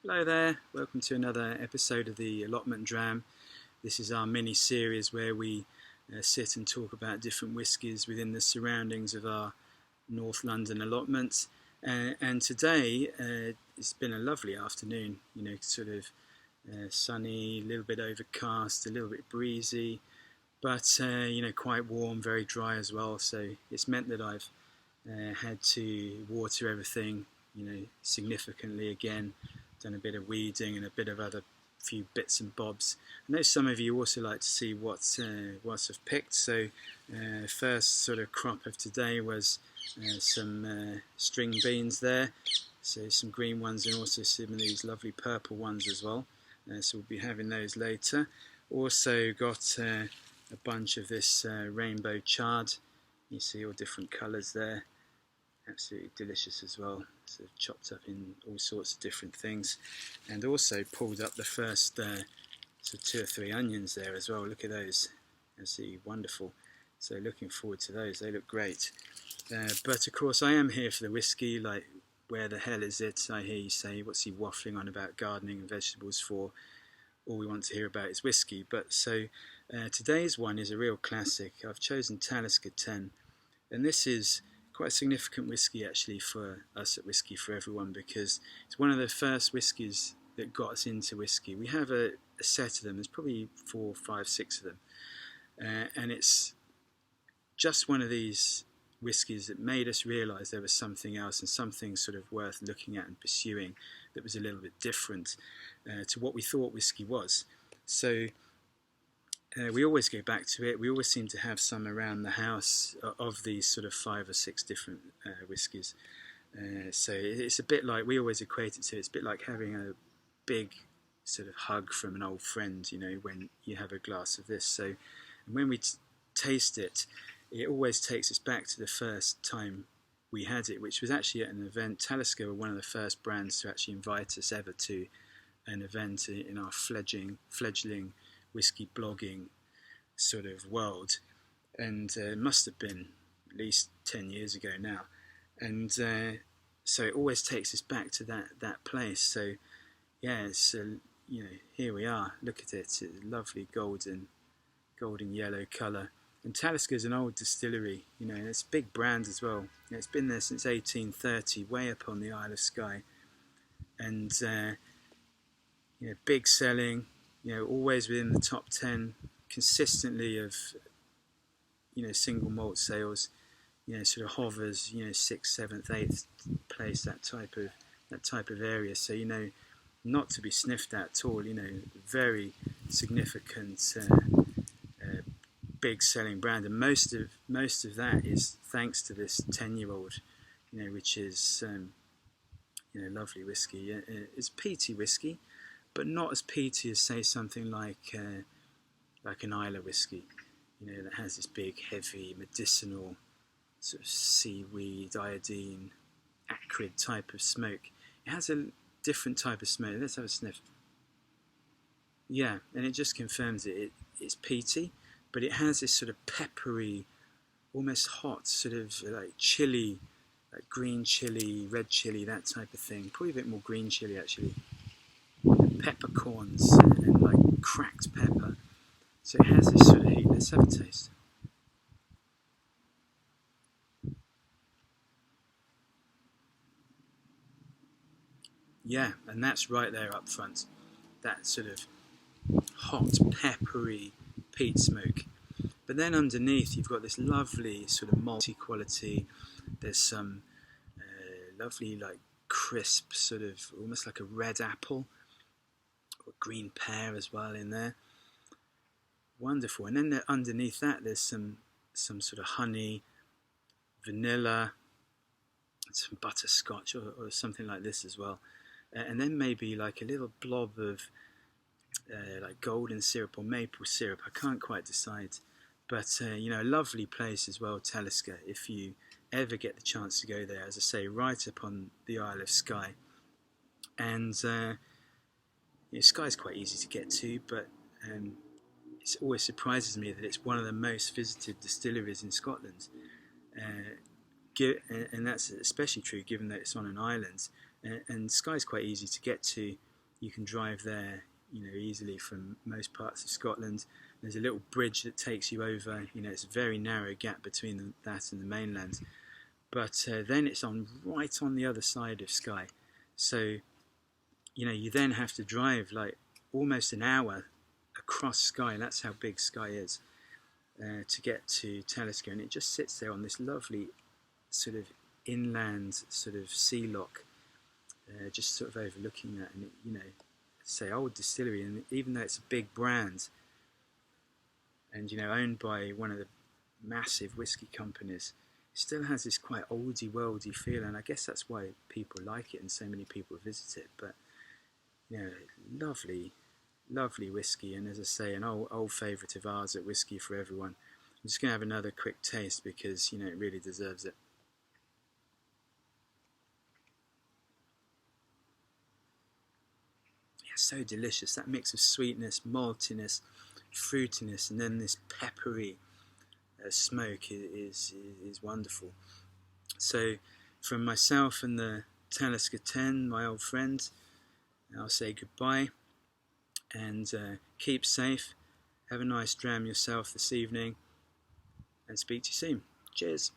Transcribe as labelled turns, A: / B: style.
A: Hello there, welcome to another episode of the Allotment Dram. This is our mini-series where we sit and talk about different whiskies within the surroundings of our North London allotment. And today it's been a lovely afternoon, sort of sunny, a little bit overcast, a little bit breezy, but quite warm, very dry as well. So it's meant that I've had to water everything, significantly again. Done a bit of weeding and a bit of other few bits and bobs. I know some of you also like to see what I've picked. So first sort of crop of today was some string beans there. So some green ones and also some of these lovely purple ones as well. So we'll be having those later. Also got a bunch of this rainbow chard. You see all different colours there. Absolutely delicious as well, sort of chopped up in all sorts of different things, and also pulled up the first sort of 2 or 3 onions there as well. Look at those, absolutely wonderful. So looking forward to those, they look great. But of course I am here for the whiskey. Like, where the hell is it? I hear you say, what's he waffling on about gardening and vegetables for? All we want to hear about is whiskey. But so today's one is a real classic. I've chosen Talisker 10, and this is quite a significant whiskey actually for us at Whisky for Everyone, because it's one of the first whiskies that got us into whiskey. We have a set of them, there's probably 4, 5, 6 of them, and it's just one of these whiskies that made us realise there was something else and something sort of worth looking at and pursuing that was a little bit different to what we thought whiskey was. So we always go back to it. We always seem to have some around the house of these sort of 5 or 6 different whiskies. So it's a bit like, we always equate it to, it's a bit like having a big sort of hug from an old friend, when you have a glass of this. So when we taste it, it always takes us back to the first time we had it, which was actually at an event. Talisker were one of the first brands to actually invite us ever to an event in our fledgling whiskey blogging sort of world, and it must have been at least 10 years ago now, and so it always takes us back to that place. So yeah, it's here we are, look at it, it's a lovely golden yellow colour. And Talisker is an old distillery, it's a big brand as well. It's been there since 1830, way up on the Isle of Skye, and big selling, always within the top 10 consistently of single malt sales. Sort of hovers 6th, 7th, 8th place, that type of area. So not to be sniffed at all. Very significant big selling brand, and most of that is thanks to this 10-year-old, which is lovely whiskey. It's peaty whiskey, but not as peaty as, say, something like an Islay whiskey, that has this big, heavy, medicinal sort of seaweed, iodine, acrid type of smoke. It has a different type of smoke. Let's have a sniff. Yeah, and it just confirms it. It's peaty, but it has this sort of peppery, almost hot, sort of like chili, like green chili, red chili, that type of thing. Probably a bit more green chili actually. Peppercorns and like cracked pepper. So it has this sort of heat. Let's have a taste. Yeah, and that's right there up front. That sort of hot, peppery peat smoke. But then underneath you've got this lovely sort of malty quality. There's some lovely like crisp sort of, almost like a red apple, or green pear as well in there. Wonderful. And then underneath that there's some sort of honey, vanilla, some butterscotch or something like this as well. And then maybe like a little blob of like golden syrup or maple syrup. I can't quite decide. But a lovely place as well, Talisker, if you ever get the chance to go there. As I say, right up on the Isle of Skye. And Skye's quite easy to get to, but it always surprises me that it's one of the most visited distilleries in Scotland. And that's especially true given that it's on an island. And Skye's quite easy to get to You can drive there, easily from most parts of Scotland. There's a little bridge that takes you over. It's a very narrow gap between that and the mainland. But then it's right on the other side of Skye. So, you then have to drive like almost an hour across Skye. That's how big Skye is, to get to Talisker. And it just sits there on this lovely sort of inland sort of sea lock, just sort of overlooking that. And, say old distillery, and even though it's a big brand and owned by one of the massive whiskey companies, it still has this quite oldie worldy feel, and I guess that's why people like it and so many people visit it. But lovely whiskey, and as I say, an old favourite of ours at Whisky for Everyone. I'm just going to have another quick taste because it really deserves it. So delicious, that mix of sweetness, maltiness, fruitiness, and then this peppery smoke is wonderful. So from myself and the Talisker 10, my old friend, I'll say goodbye, and keep safe. Have a nice dram yourself this evening, and speak to you soon. Cheers.